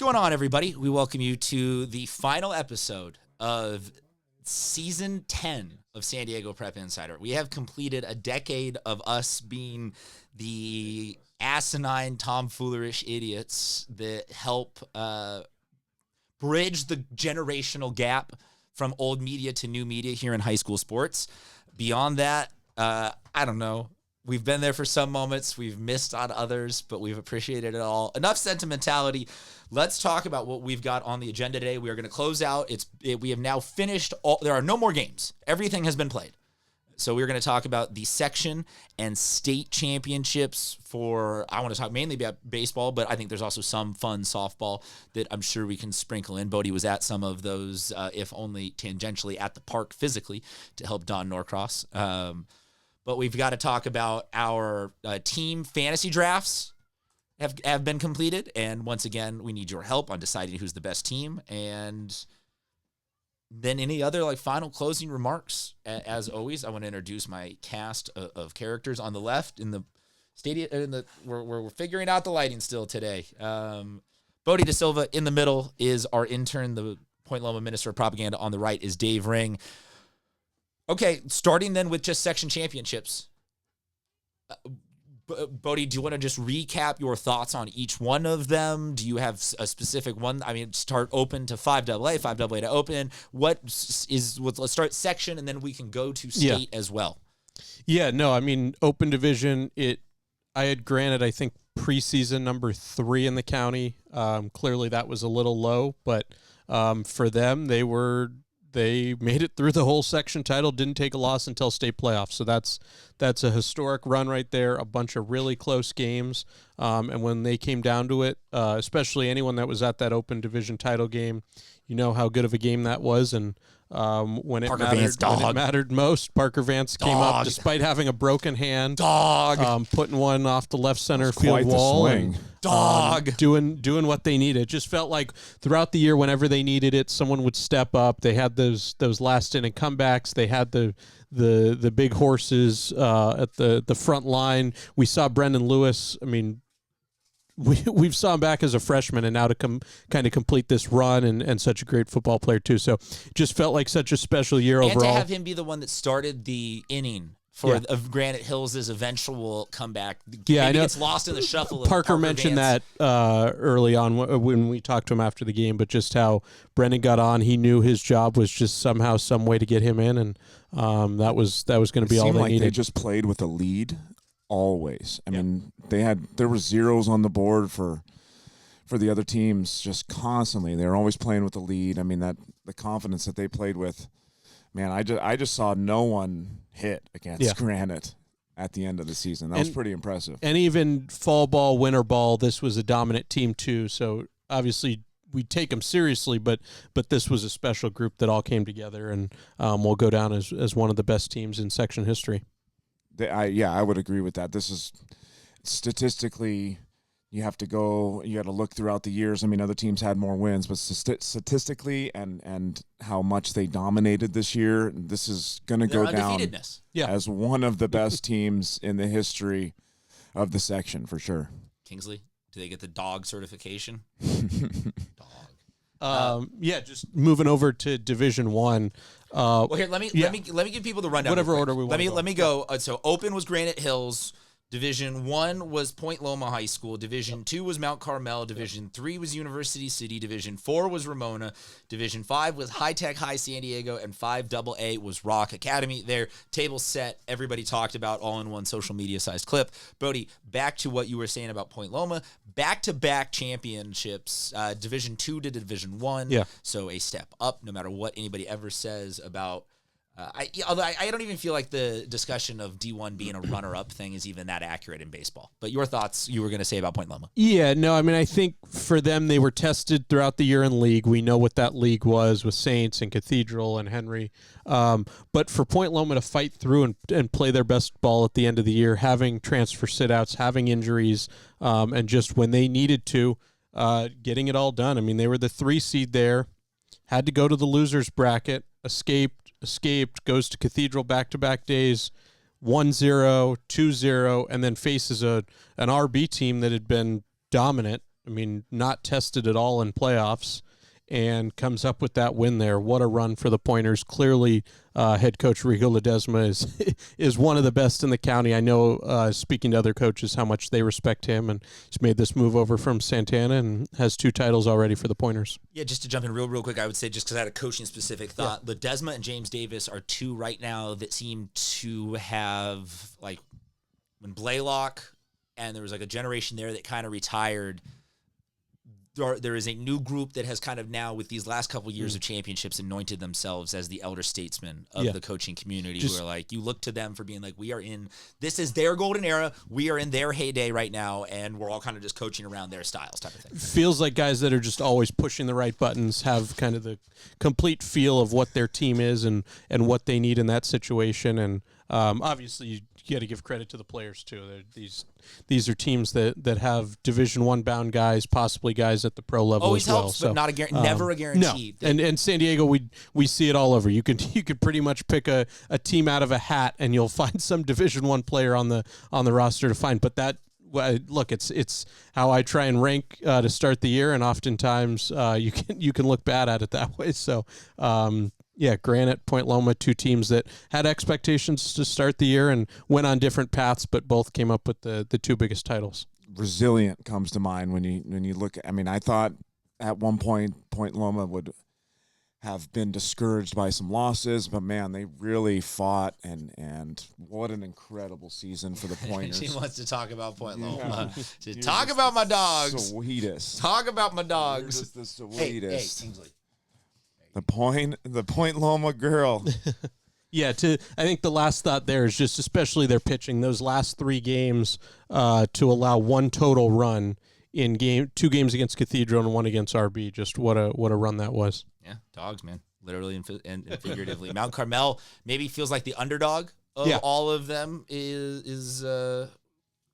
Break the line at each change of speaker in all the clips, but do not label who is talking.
going on, everybody? We welcome you to the final episode of Season 10 of San Diego Prep Insider. We have completed a decade of us being the asinine, tomfoolerish idiots that help bridge the generational gap from old media to new media here in high school sports. Beyond that, I don't know. We've been there for some moments. We've missed on others, but we've appreciated it all. Enough sentimentality. Let's talk about what we've got on the agenda today. We are going to close out. We have now finished all. There are no more games. Everything has been played. So we're going to talk about the section and state championships for, I want to talk mainly about baseball, but I think there's also some fun softball that I'm sure we can sprinkle in. Bodie was at some of those, if only tangentially at the park physically to help Don Norcross. But we've got to talk about our team fantasy drafts have been completed. And once again, we need your help on deciding who's the best team. And then any other final closing remarks. As always, I want to introduce my cast of characters on the left in the stadium. We're figuring out the lighting still today. Bodie De Silva in the middle is our intern. The Point Loma Minister of Propaganda on the right is Dave Ring. Okay, starting then with just section championships. Bodie, do you want to just recap your thoughts on each one of them? Do you have a specific one? I mean, start open to 5AA, 5AA to open. Let's start section, and then we can go to state as well.
Yeah, no, I mean, open division, I had granted, I think, preseason number 3 in the county. Clearly that was a little low, but for them, they made it through the whole section title, didn't take a loss until state playoffs. So that's a historic run right there, a bunch of really close games. And when they came down to it, especially anyone that was at that open division title game, you know how good of a game that was. And when it mattered most, Parker Vance came up despite having a broken hand. Putting one off the left center field wall. And, doing what they needed. It just felt like throughout the year, whenever they needed it, someone would step up. They had those last inning comebacks. They had the big horses at the front line. We saw Brendan Lewis. I mean, we've saw him back as a freshman, and now to kind of complete this run and such a great football player too. So just felt like such a special year overall.
And to have him be the one that started the inning of Granite Hills' eventual comeback.
Yeah,
maybe
I know.
It's lost in the shuffle.
Parker mentioned
Vance.
that early on when we talked to him after the game, but just how Brendan got on. He knew his job was just somehow, some way to get him in, and that was going to be all they needed.
They just played with a lead always. I mean, there were zeros on the board for the other teams just constantly. They were always playing with the lead. I mean, the confidence that they played with. Man, I just saw no one hit against Granite at the end of the season. That was pretty impressive.
And even fall ball, winter ball, this was a dominant team too. So obviously we take them seriously, but this was a special group that all came together, and will go down as one of the best teams in section history.
I would agree with that. This is statistically. You got to look throughout the years. I mean, other teams had more wins, but statistically and how much they dominated this year, this is going to go down as one of the best teams in the history of the section for sure.
Kingsley, do they get the dog certification?
Just moving over to Division 1.
Well, here, let me give people the rundown.
Whatever order we want.
Let me go. So open was Granite Hills. Division 1 was Point Loma High School. Division 2 was Mount Carmel. Division 3 was University City. Division 4 was Ramona. Division 5 was High Tech High San Diego. And 5AA was Rock Academy. Their table set, everybody talked about all in one social media-sized clip. Bodie, back to what you were saying about Point Loma. Back-to-back championships, Division 2 to Division 1.
Yeah.
So a step up, no matter what anybody ever says about although I don't even feel like the discussion of D1 being a runner-up thing is even that accurate in baseball. But your thoughts you were going to say about Point Loma?
Yeah, no, I mean, I think for them, they were tested throughout the year in league. We know what that league was with Saints and Cathedral and Henry. But for Point Loma to fight through and play their best ball at the end of the year, having transfer sit-outs, having injuries, and just when they needed to, getting it all done. I mean, they were the 3 seed there, had to go to the losers bracket, escaped, goes to Cathedral back-to-back days, 1-0, 2-0, and then faces an RB team that had been dominant. I mean, not tested at all in playoffs, and comes up with that win there. What a run for the Pointers. Clearly, head coach Rigo Ledesma is one of the best in the county. I know, speaking to other coaches, how much they respect him, and he's made this move over from Santana and has 2 titles already for the Pointers.
Yeah, just to jump in real quick, I would say, just because I had a coaching-specific thought, Ledesma and James Davis are 2 right now that seem to have, like, when Blaylock and there was like a generation there that kind of retired, there is a new group that has kind of now, with these last couple years of championships, anointed themselves as the elder statesmen of the coaching community, who are like, you look to them for being like, this is their golden era, we are in their heyday right now, and we're all kind of just coaching around their styles type of thing.
Feels like guys that are just always pushing the right buttons, have kind of the complete feel of what their team is and what they need in that situation. And obviously you got to give credit to the players too. These are teams that have Division I bound guys, possibly guys at the pro level
Always
as well.
helps,
So,
but not never a guarantee.
No. And San Diego, we see it all over. You could pretty much pick a team out of a hat, and you'll find some Division I player on the roster to find. But that, look, it's how I try and rank to start the year, and oftentimes you can look bad at it that way. So. Yeah, Granite, Point Loma, 2 teams that had expectations to start the year and went on different paths, but both came up with the 2 biggest titles.
Resilient comes to mind when you look. I mean, I thought at one point Point Loma would have been discouraged by some losses, but man, they really fought, and what an incredible season for the Pointers.
She wants to talk about Point Loma. Talk about my dogs.
Sweetest.
Talk about my dogs.
You're just the sweetest.
Hey, Kingsley.
The Point Loma girl.
Yeah, I think the last thought there is just especially their pitching. Those last 3 games to allow 1 total run in 2 games against Cathedral and 1 against RB. Just what a run that was.
Yeah, dogs, man, literally and figuratively. Mount Carmel maybe feels like the underdog of all of them. Is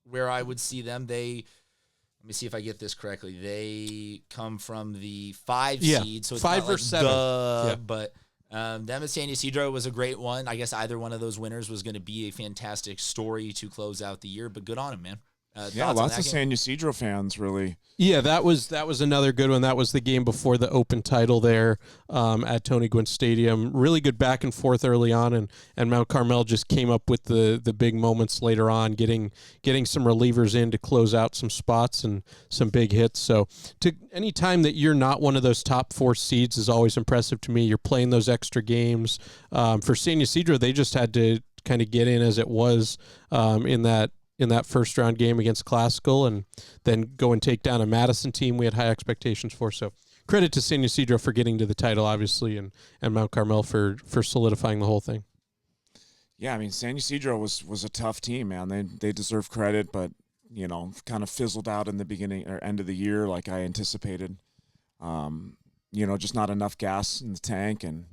where I would see them. Let me see if I get this correctly. They come from the 5 seed, so it's
5
not
or
like
7.
But them at San Ysidro was a great one. I guess either one of those winners was going to be a fantastic story to close out the year, but good on him, man.
Lots of San Ysidro fans really.
Yeah, that was another good one. That was the game before the open title there at Tony Gwynn Stadium. Really good back and forth early on, and Mount Carmel just came up with the big moments later on, getting some relievers in to close out some spots and some big hits. So any time that you're not one of those top 4 seeds is always impressive to me. You're playing those extra games. For San Ysidro, they just had to kind of get in as it was in that first round game against Classical, and then go and take down a Madison team we had high expectations for. So credit to San Ysidro for getting to the title, obviously, and Mount Carmel for solidifying the whole thing.
Yeah, I mean, San Ysidro was a tough team, man. They deserve credit, but kind of fizzled out in the beginning or end of the year like I anticipated. Just not enough gas in the tank, and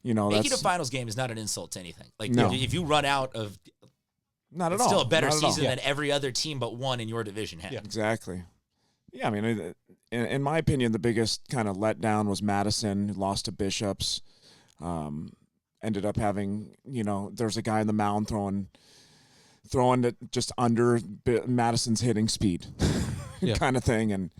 making a finals game is not an insult to anything. Like
no.
if you run out of.
Not at
it's
all.
Still a better
Not
season than every other team but one in your division had.
Yeah, exactly. Yeah, I mean, in my opinion, the biggest kind of letdown was Madison, who lost to Bishops. Ended up having, there's a guy in the mound throwing it just under Madison's hitting speed, kind of thing, and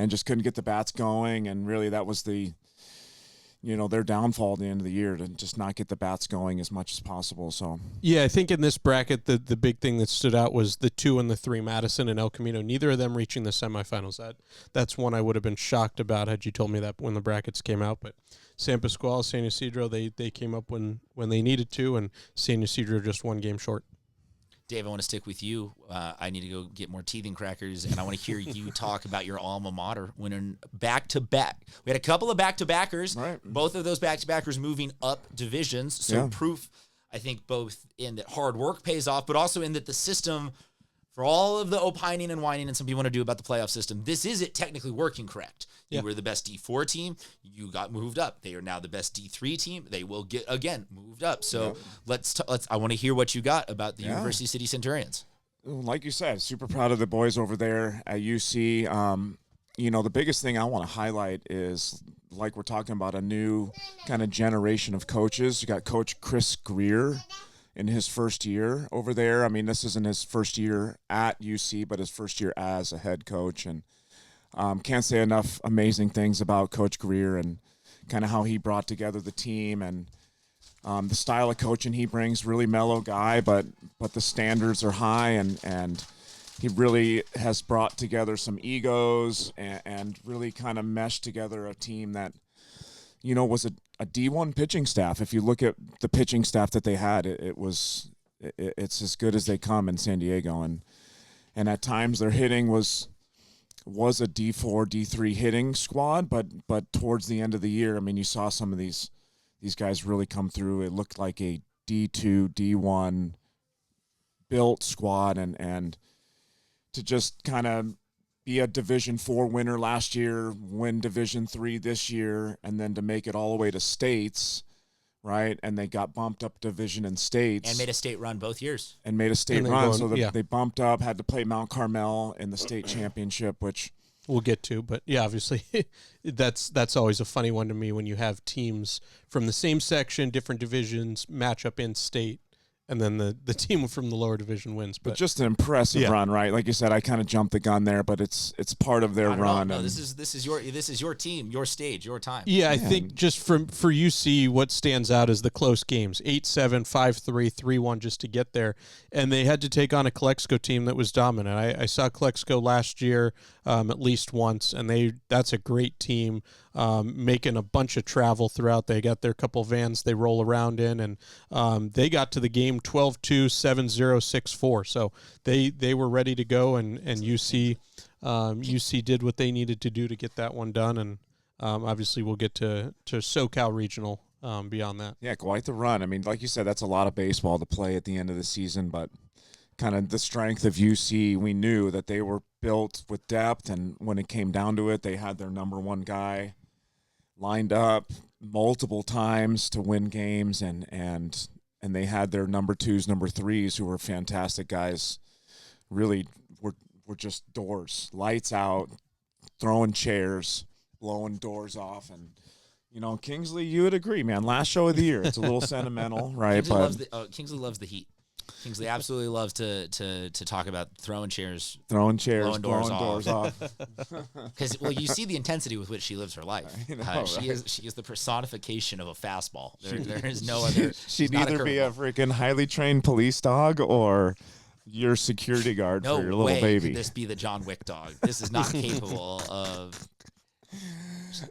just couldn't get the bats going. And really, that was their downfall at the end of the year, to just not get the bats going as much as possible. So
yeah, I think in this bracket, the big thing that stood out was the 2 and the 3, Madison and El Camino. Neither of them reaching the semifinals. That's one I would have been shocked about had you told me that when the brackets came out. But San Pasqual, San Ysidro, they came up when they needed to, and San Ysidro just 1 game short.
Dave, I want to stick with you. I need to go get more teething crackers, and I want to hear you talk about your alma mater winning back-to-back. We had a couple of back-to-backers.
Right.
Both of those back-to-backers moving up divisions. So proof, I think, both in that hard work pays off, but also in that the system, for all of the opining and whining and some people want to do about the playoff system, this is it technically working correct. You were the best D4 team. You got moved up. They are now the best D3 team. They will get, again, moved up. So let's. I want to hear what you got about the University City Centurions.
Like you said, super proud of the boys over there at UC. The biggest thing I want to highlight is, like we're talking about, a new kind of generation of coaches. You got Coach Chris Greer in his first year over there. I mean, this isn't his first year at UC, but his first year as a head coach. And Can't say enough amazing things about Coach Greer and kind of how he brought together the team and the style of coaching he brings. Really mellow guy, but the standards are high, and he really has brought together some egos and really kind of meshed together a team that, you know, was a D1 pitching staff. If you look at the pitching staff that they had, it's as good as they come in San Diego, and at times their hitting was a D4, D3 hitting squad, but towards the end of the year, I mean, you saw some of these guys really come through. It looked like a D2, D1 built squad, and to just kind of be a Division 4 winner last year, win Division 3 this year, and then to make it all the way to states, right? And they got bumped up division in states.
And made a state run both years.
So they bumped up, had to play Mount Carmel in the state championship, which
we'll get to. But yeah, obviously that's always a funny one to me when you have teams from the same section, different divisions, match up in state, and then the team from the lower division wins.
But just an impressive run, right? Like you said, I kind of jumped the gun there, but it's part of their run.
No, this is your team, your stage, your time.
Yeah, I think just for UC, what stands out is the close games: 8-7, 5-3, 3-1, just to get there. And they had to take on a Calexico team that was dominant. I saw Calexico last year at least once, and that's a great team. Making a bunch of travel throughout. They got their couple vans they roll around in, and they got to the game 12-2, 7-0, 6-4. So they were ready to go, and UC did what they needed to do to get that one done. And obviously we'll get to SoCal Regional beyond that.
Yeah, quite the run. I mean, like you said, that's a lot of baseball to play at the end of the season, but kind of the strength of UC, we knew that they were built with depth, and when it came down to it, they had their number one guy lined up multiple times to win games, and they had their number twos, number threes, who were fantastic guys. Really were just doors, lights out, throwing chairs, blowing doors off, and you know, Kingsley, you would agree, man. Last show of the year, it's a little sentimental, right?
Kingsley loves the heat. Kingsley absolutely loves to talk about throwing chairs,
blowing
doors off.
Because
you see the intensity with which she lives her life. She is the personification of a fastball. There is no other.
She'd either be a freaking highly trained police dog or your security guard for your little baby.
Could this be the John Wick dog? This is not capable of.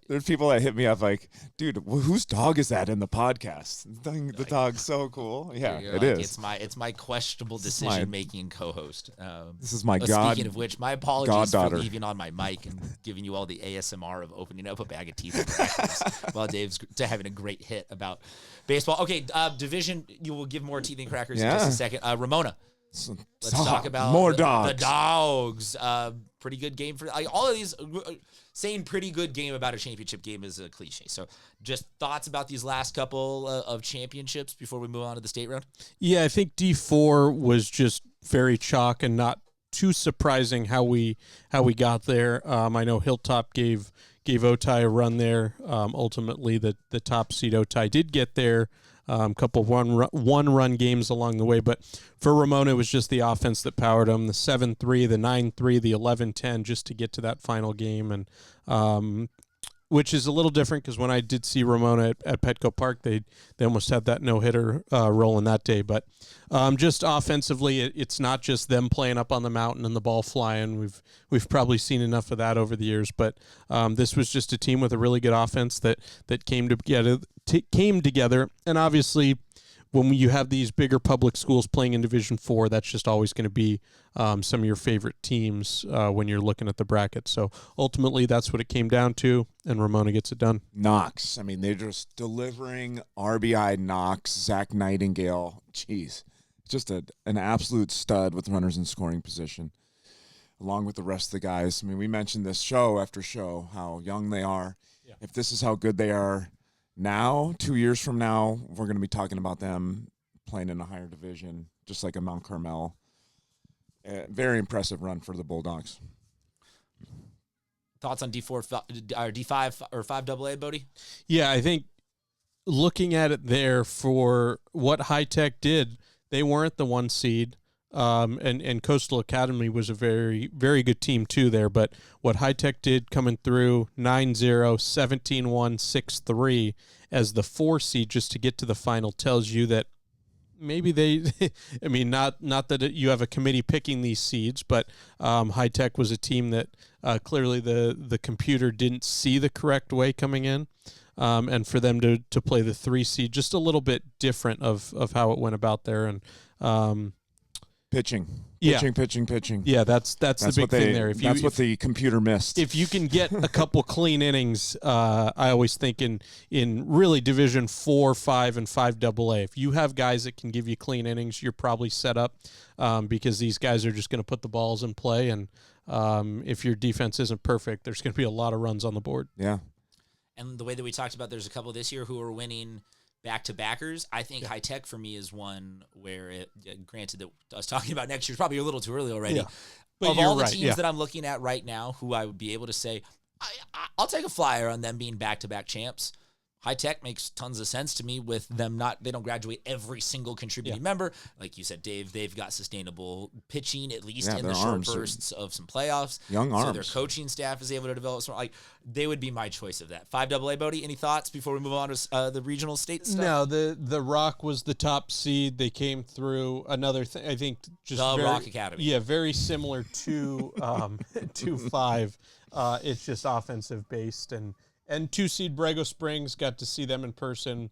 There's people that hit me up like, dude, whose dog is that in the podcast? The dog's so cool. Yeah, it is.
It's my questionable decision-making co-host.
This is my
Speaking of which, my apologies
goddaughter
for leaving on my mic and giving you all the ASMR of opening up a bag of teeth while Dave's having a great hit about baseball. Okay, division, you will give more teeth and crackers in just a second. Ramona. Let's talk about
more dogs.
The dogs. Pretty good game for all of these. Saying pretty good game about a championship game is a cliche. So just thoughts about these last couple of championships before we move on to the state round?
Yeah, I think D4 was just very chalk and not too surprising how we got there. I know Hilltop gave Otay a run there. Ultimately, the top seed Otay did get there. Couple one-run games along the way. But for Ramona, it was just the offense that powered them, the 7-3, the 9-3, the 11-10, just to get to that final game. And which is a little different because when I did see Ramona at Petco Park, they almost had that no-hitter rolling that day. But just offensively, it's not just them playing up on the mountain and the ball flying. We've probably seen enough of that over the years. But this was just a team with a really good offense that came together. And obviously, when you have these bigger public schools playing in Division 4, that's just always going to be some of your favorite teams when you're looking at the bracket. So ultimately, that's what it came down to, and Ramona gets it done.
Knox. I mean, they're just delivering RBI Knox, Zach Nightingale. Jeez. Just an absolute stud with runners in scoring position, along with the rest of the guys. I mean, we mentioned this show after show, how young they are. Yeah. If this is how good they are now, 2 years from now, we're going to be talking about them playing in a higher division, just like a Mount Carmel. Very impressive run for the Bulldogs.
Thoughts on D4 or D5 or 5AA, Bodie?
Yeah, I think looking at it there for what High Tech did, they weren't the one seed. And Coastal Academy was a very, very good team too there. But what High Tech did coming through 9-0, 17-1, 6-3 as the 4 seed just to get to the final tells you that maybe they, I mean, not that you have a committee picking these seeds, but High Tech was a team that clearly the computer didn't see the correct way coming in. And for them to play the 3 seed, just a little bit different of how it went about there. And
Pitching.
Yeah.
Pitching.
Yeah, that's the big thing there.
That's what the computer missed.
If you can get a couple clean innings, I always think in really Division 4, 5, and 5AA, if you have guys that can give you clean innings, you're probably set up because these guys are just going to put the balls in play. And if your defense isn't perfect, there's going to be a lot of runs on the board.
Yeah.
And the way that we talked about, there's a couple this year who are winning back-to-backers. I think High Tech for me is one where, granted that I was talking about next year's probably a little too early already.
Yeah. But
Of
you're
all the
right,
teams that I'm looking at right now, who I would be able to say, I'll take a flyer on them being back-to-back champs. High Tech makes tons of sense to me with them they don't graduate every single contributing member. Like you said, Dave, they've got sustainable pitching, at least in the short bursts of some playoffs.
Young arms.
So their coaching staff is able to develop some, they would be my choice of that. 5AA, Bodie, any thoughts before we move on to the regional state stuff?
No, the Rock was the top seed. They came through another thing. I think just
the Rock Academy.
Yeah, very similar to 5. It's just offensive based and 2 seed Borrego Springs, got to see them in person.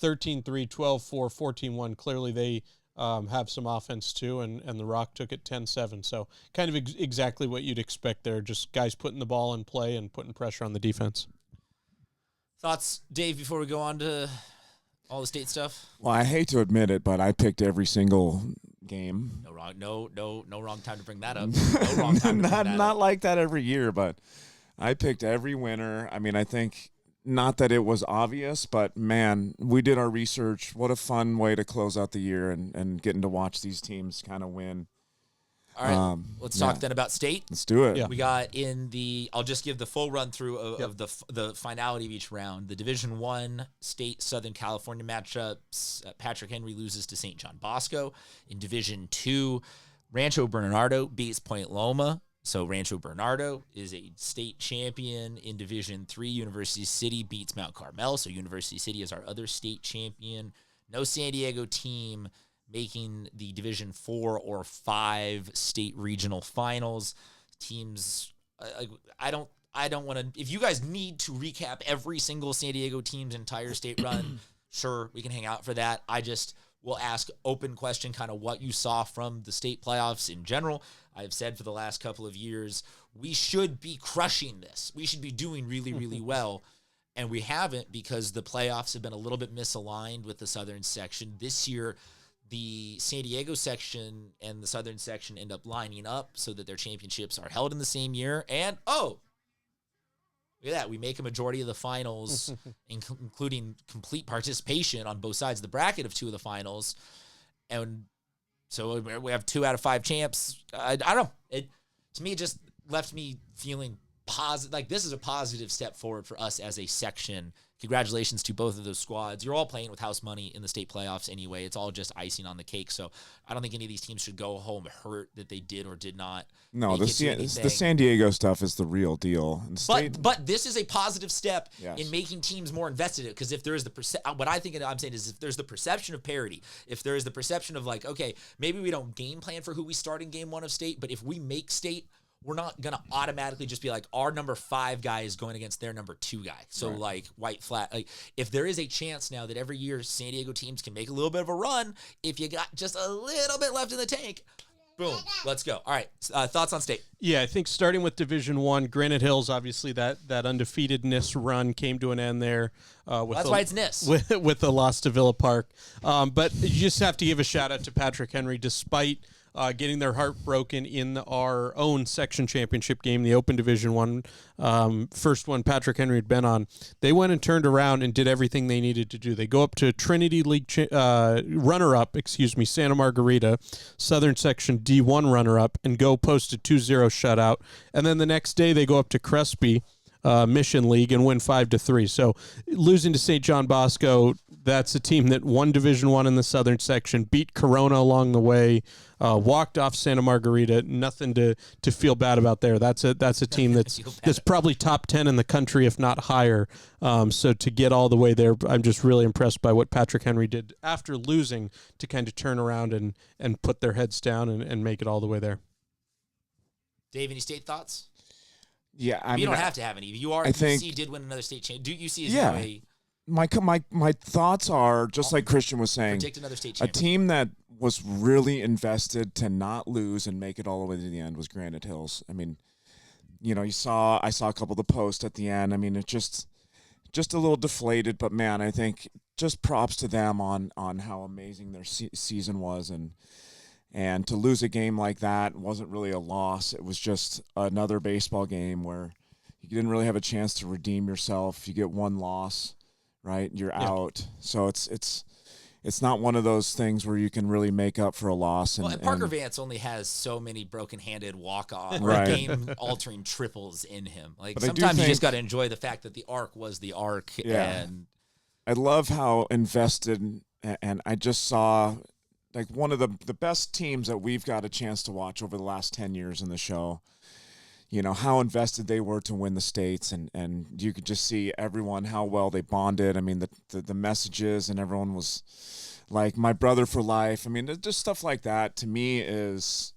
13-3, 12-4, 14-1. Clearly they have some offense too, and the Rock took it 10-7. So kind of exactly what you'd expect there. Just guys putting the ball in play and putting pressure on the defense.
Thoughts, Dave, before we go on to all the state stuff?
Well, I hate to admit it, but I picked every single game.
No wrong time to bring that up. No wrong time to bring that up.
Not like that every year, but I picked every winner. I mean, I think not that it was obvious, but man, we did our research. What a fun way to close out the year and getting to watch these teams kind of win.
All right, let's talk then about state.
Let's do it.
Yeah.
We got I'll just give the full run through of the finality of each round. The Division 1 state Southern California matchups. Patrick Henry loses to St. John Bosco. In Division 2, Rancho Bernardo beats Point Loma. So Rancho Bernardo is a state champion. In Division 3, University City beats Mount Carmel. So University City is our other state champion. No San Diego team making the Division 4 or 5 state regional finals. Teams, I don't want to. If you guys need to recap every single San Diego team's entire state run, sure, we can hang out for that. I just will ask open question, kind of what you saw from the state playoffs in general. I've said for the last couple of years, we should be crushing this. We should be doing really, really well. And we haven't because the playoffs have been a little bit misaligned with the southern section. This year, the San Diego section and the southern section end up lining up so that their championships are held in the same year. And, look at that. We make a majority of the finals, including complete participation on both sides of the bracket of 2 of the finals. And so we have 2 out of 5 champs. I don't know. To me, it just left me feeling positive. Like, this is a positive step forward for us as a section. Congratulations to both of those squads. You're all playing with house money in the state playoffs anyway. It's all just icing on the cake. So I don't think any of these teams should go home hurt that they did or did not.
No, the San Diego stuff is the real deal.
But this is a positive step in making teams more invested in it. Because if there is what I think I'm saying is if there's the perception of parity, if there is the perception of like, okay, maybe we don't game plan for who we start in game 1 of state, but if we make state, we're not going to automatically just be like our number 5 guy is going against their number 2 guy. So like white flat, like if there is a chance now that every year San Diego teams can make a little bit of a run, if you got just a little bit left in the tank, boom, let's go. All right. Thoughts on state?
Yeah, I think starting with Division 1, Granite Hills, obviously that undefeatedness run came to an end there.
That's why it's NIS.
With the loss to Villa Park. But you just have to give a shout out to Patrick Henry, despite getting their heart broken in our own section championship game, the Open Division 1, first one Patrick Henry had been on. They went and turned around and did everything they needed to do. They go up to Trinity League runner-up, Santa Margarita, Southern Section D1 runner-up, and go post a 2-0 shutout. And then the next day they go up to Crespi, Mission League, and win 5-3. So losing to St. John Bosco, That's a team that won Division I in the Southern section, beat Corona along the way, walked off Santa Margarita. Nothing to feel bad about there. That's a team that's probably top 10 in the country, if not higher. So to get all the way there, I'm just really impressed by what Patrick Henry did after losing to kind of turn around and put their heads down and make it all the way there.
Dave, any state thoughts?
Yeah, I mean,
you don't have to have any. UC did win another state championship. UC is a
My thoughts are just like Christian was saying.
predict another state
A
championship.
team that was really invested to not lose and make it all the way to the end was Granite Hills. I mean, I saw a couple of the posts at the end. I mean, it just a little deflated, but man, I think just props to them on how amazing their season was, and to lose a game like that wasn't really a loss. It was just another baseball game where you didn't really have a chance to redeem yourself. You get one loss, right? You're out. So it's not one of those things where you can really make up for a loss.
And Parker Vance only has so many broken-handed walk-off
Right.
game-altering triples in him. Like
But I do
sometimes you
think-
just got to enjoy the fact that the arc was the arc.
Yeah.
And
I love how invested, and I just saw like one of the best teams that we've got a chance to watch over the last 10 years in the show. How invested they were to win the states, and you could just see everyone, how well they bonded. I mean, the messages, and everyone was like, my brother for life. I mean, just stuff like that to me is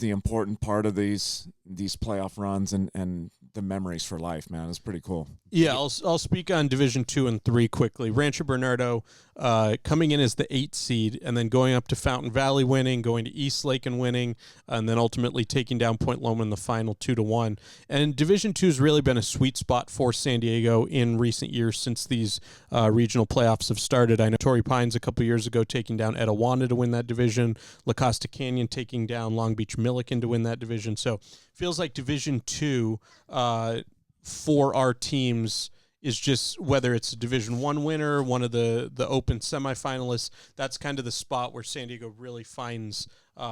the important part of these playoff runs and the memories for life, man. It's pretty cool.
Yeah, I'll speak on Division 2 and 3 quickly. Rancho Bernardo coming in as the 8th seed, and then going up to Fountain Valley winning, going to East Lake and winning, and then ultimately taking down Point Loma in the final 2-1. And Division 2 has really been a sweet spot for San Diego in recent years since these regional playoffs have started. I know Torrey Pines a couple years ago taking down Etiwanda to win that division, La Costa Canyon taking down Long Beach Milliken to win that division. So feels like Division 2 for our teams is just, whether it's a Division I winner, one of the open semifinalists, that's kind of the spot where San Diego really finds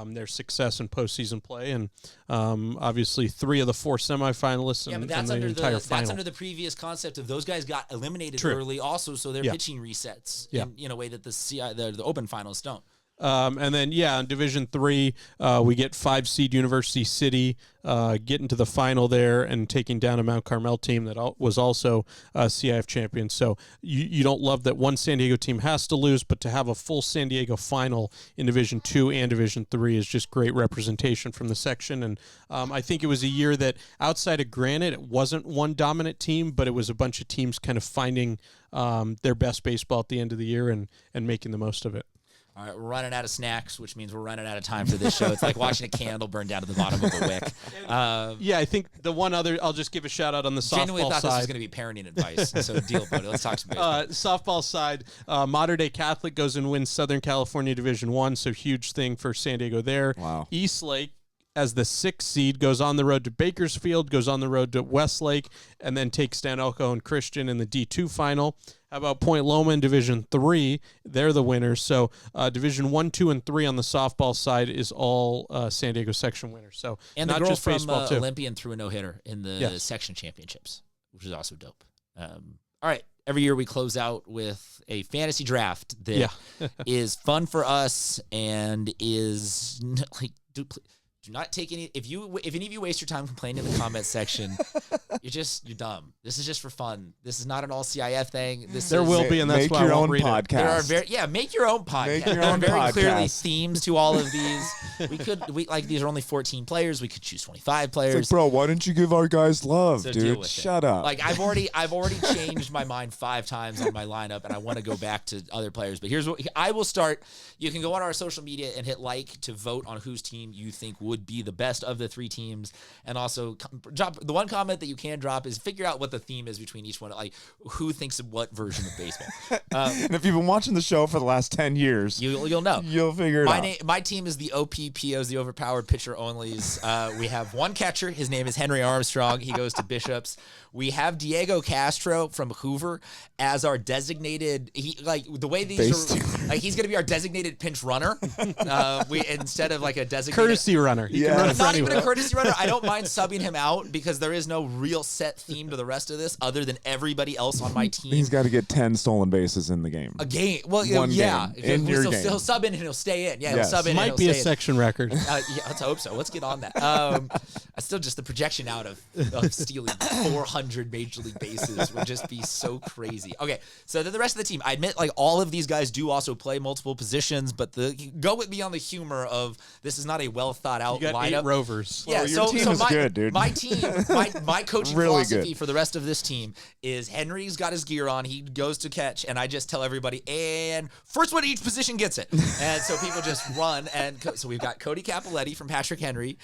their success in postseason play. And obviously 3 of the 4 semifinalists and
that's
the
under
entire final.
That's under the previous concept of those guys got eliminated
True.
early also, so their pitching resets in a way that the open finals don't.
And then, in Division 3, we get 5 seed University City getting to the final there and taking down a Mount Carmel team that was also CIF champion. So you don't love that one San Diego team has to lose, but to have a full San Diego final in Division 2 and Division 3 is just great representation from the section. And I think it was a year that outside of Granite, it wasn't one dominant team, but it was a bunch of teams kind of finding their best baseball at the end of the year and making the most of it.
All right, we're running out of snacks, which means we're running out of time for this show. It's like watching a candle burn down to the bottom of a wick.
I think the one other, I'll just give a shout out on the
genuinely
softball
thought
side.
this was going to be parenting advice. So deal, buddy. Let's talk some baseball.
Softball side, Mater Dei Catholic goes and wins Southern California Division 1, so huge thing for San Diego there.
Wow.
East Lake, as the 6th seed, goes on the road to Bakersfield, goes on the road to Westlake, and then takes down Elko and Christian in the D2 final. How about Point Loma in Division 3? They're the winners. So Division 1, 2, and 3 on the softball side is all San Diego section winners. So
and
not
the girl
just
from
baseball, too.
Olympian threw a no-hitter in the section championships, which is also dope. All right. Every year we close out with a fantasy draft that is fun for us and is like, do not take any. If any of you waste your time complaining in the comment section, you're dumb. This is just for fun. This is not an all CIF thing.
There will be, and that's why I won't read it.
There are make your own podcast.
Make your
There are
own
very
podcast.
clearly themes to all of these. These are only 14 players. We could choose 25 players.
It's like, bro, why don't you give our guys love,
So deal
dude?
with it.
Shut up.
Like I've already changed my mind 5 times on my lineup, and I want to go back to other players. But here's what I will start. You can go on our social media and hit like to vote on whose team you think would be the best of the 3 teams, and also drop the one comment that you can drop is figure out what the theme is between each one. Like who thinks of what version of baseball.
And if you've been watching the show for the last 10 years,
You'll know.
You'll figure it out.
My team is the OPPOs, the overpowered pitcher onlys. We have one catcher. His name is Henry Armstrong. He goes to Bishops. We have Diego Castro from Hoover as our designated. He's going to be our designated pinch runner. We instead of like a designated
Courtesy runner. runner. He can run for
Not even
anyone.
a courtesy runner. I don't mind subbing him out because there is no real set theme to the rest of this other than everybody else on my team.
He's got to get 10 stolen bases in the game.
A game. Well,
One
yeah.
game. In your game.
He'll sub in and he'll stay in. Yeah,
Yes.
he'll sub in and
Might
he'll
be a
stay in.
section record.
Yeah, let's hope so. Let's get on that. I still just the projection out of stealing 400 major league bases would just be so crazy. Okay, so then the rest of the team, I admit, like all of these guys do also play multiple positions, but go with me on the humor of this is not a well thought out
You got
lineup.
8 rovers.
Yeah,
Well, your team is good, dude.
My team, my coaching
Really
philosophy
good.
for the rest of this team is Henry's got his gear on. He goes to catch, and I just tell everybody, and first one at each position gets it. And so people just run. And so we've got Cody Capoletti from Patrick Henry.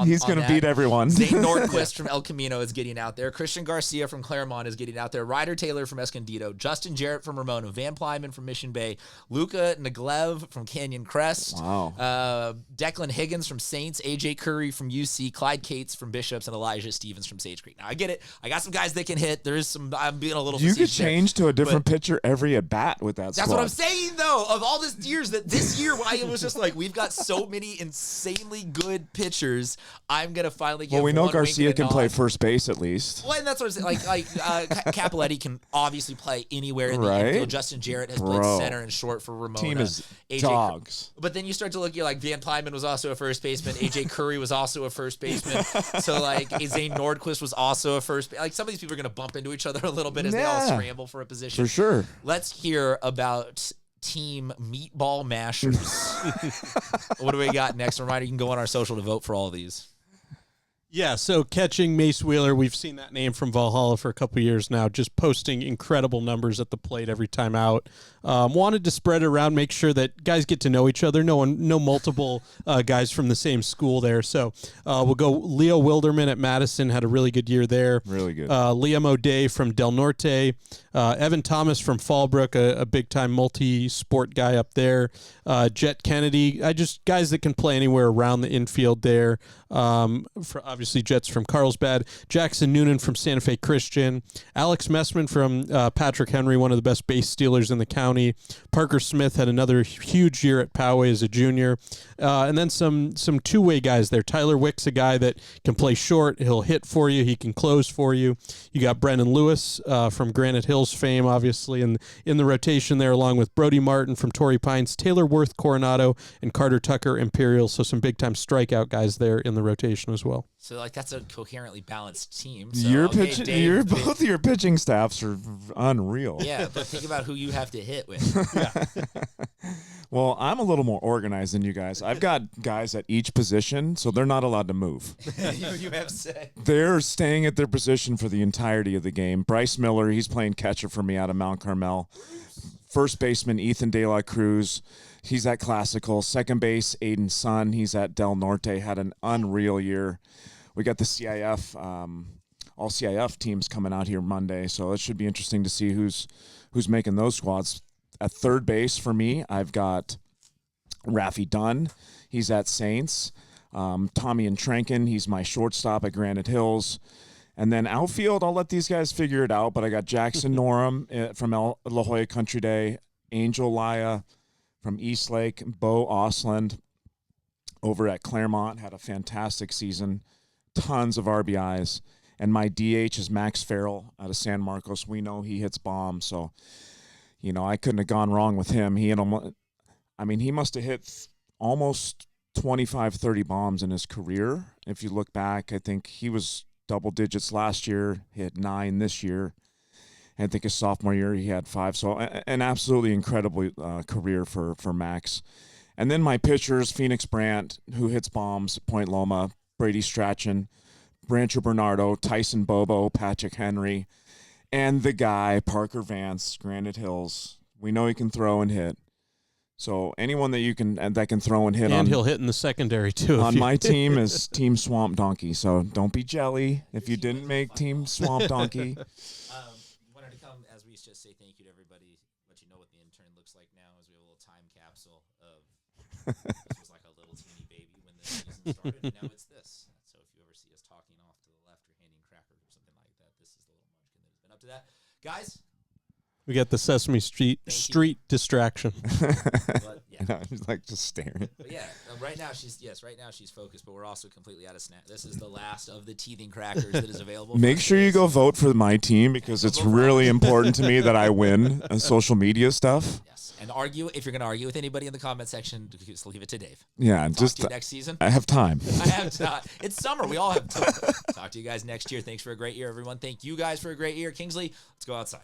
He's going to beat everyone.
Zane Nordquist from El Camino is getting out there. Christian Garcia from Claremont is getting out there. Ryder Taylor from Escondido. Justin Jarrett from Ramona. Van Plyman from Mission Bay. Luca Neglev from Canyon Crest.
Wow.
Declan Higgins from Saints. AJ Curry from UC. Clyde Cates from Bishops. And Elijah Stevens from Sage Creek. Now, I get it. I got some guys that can hit. There is some, I'm being a little
You could
facetious there.
change to a different pitcher every at bat with that
That's
squad.
what I'm saying, though. Of all this years, that this year, why it was just like we've got so many insanely good pitchers. I'm gonna finally get.
Well, we know
one
Garcia
wink and a
can play
nod.
first base at least.
Well, and that's what I'm saying. Capoletti can obviously play anywhere in the
Right?
infield. Justin Jarrett has played
Bro.
center and short for Ramona.
Team is
AJ
dogs.
But then you start to look at like Van Plyman was also a first baseman. AJ Curry was also a first baseman. So like Zane Nordquist was also a first. Like some of these people are gonna bump into each other a little bit as they all
Yeah.
scramble for a position.
For sure.
Let's hear about Team Meatball Mashers. What do we got next? Reminder, you can go on our social to vote for all of these.
Yeah, so catching Mace Wheeler, we've seen that name from Valhalla for a couple years now, just posting incredible numbers at the plate every time out. Wanted to spread it around, make sure that guys get to know each other. No multiple guys from the same school there. So we'll go Leo Wilderman at Madison, had a really good year there.
Really good.
Liam O'Day from Del Norte. Evan Thomas from Fallbrook, a big-time multi-sport guy up there. Jet Kennedy, guys that can play anywhere around the infield there. Obviously, Jets from Carlsbad. Jackson Noonan from Santa Fe Christian. Alex Messman from Patrick Henry, one of the best base stealers in the county. Parker Smith had another huge year at Poway as a junior. And then some two-way guys there. Tyler Wick's a guy that can play short. He'll hit for you. He can close for you. You got Brennan Lewis from Granite Hills fame, obviously, in the rotation there, along with Brody Martin from Torrey Pines, Taylor Worth Coronado, and Carter Tucker Imperial. So some big-time strikeout guys there in the rotation as well.
So like that's a coherently balanced team. So,
Your
okay,
pitch,
Dave,
both of your pitching staffs are unreal.
Yeah, but think about who you have to hit with.
Well, I'm a little more organized than you guys. I've got guys at each position, so they're not allowed to move.
you have said.
They're staying at their position for the entirety of the game. Bryce Miller, he's playing catcher for me out of Mount Carmel. First baseman, Ethan De La Cruz, he's at Classical. Second base, Aiden Sun, he's at Del Norte, had an unreal year. We got the CIF, all CIF teams coming out here Monday, so it should be interesting to see who's making those squads. At third base for me, I've got Raffy Dunn. He's at Saints. Tommy and Tranken, he's my shortstop at Granite Hills. And then outfield, I'll let these guys figure it out, but I got Jackson Norum from La Jolla Country Day, Angel Laya from Eastlake, Bo Osland over at Claremont, had a fantastic season, tons of RBIs. And my DH is Max Farrell out of San Marcos. We know he hits bombs, so I couldn't have gone wrong with him. He must have hit almost 25, 30 bombs in his career. If you look back, I think he was double digits last year, hit 9 this year. And I think his sophomore year he had 5. So an absolutely incredible career for Max. And then my pitchers, Phoenix Brandt, who hits bombs at Point Loma, Brady Strachan, Brancher Bernardo, Tyson Bobo, Patrick Henry, and the guy, Parker Vance, Granite Hills. We know he can throw and hit. So anyone that can throw and hit,
And he'll hit in the secondary, too.
on my team is Team Swamp Donkey. So don't be jelly if you didn't make Team Swamp Donkey.
Wanted to come, as we just say thank you to everybody, let you know what the intern looks like now, as we have a little time capsule of this was like a little teeny baby when the season started, and now it's this. So if you ever see us talking off to the left or handing crackers or something like that, this is the little munchkin that has been up to that. Guys,
We got the Sesame Street distraction.
but yeah, Yeah.
He's like just staring.
But yeah, right now she's focused, but we're also completely out of snack. This is the last of the teething crackers that is available.
Make sure you go vote for my team because it's really important to me that I win social media stuff.
Yes, and argue if you're going to argue with anybody in the comment section. Just leave it to Dave.
Yeah,
Talk
just
to you next season.
I have time.
I have time. It's summer. We all have time. Talk to you guys next year. Thanks for a great year, everyone. Thank you guys for a great year. Kingsley, let's go outside.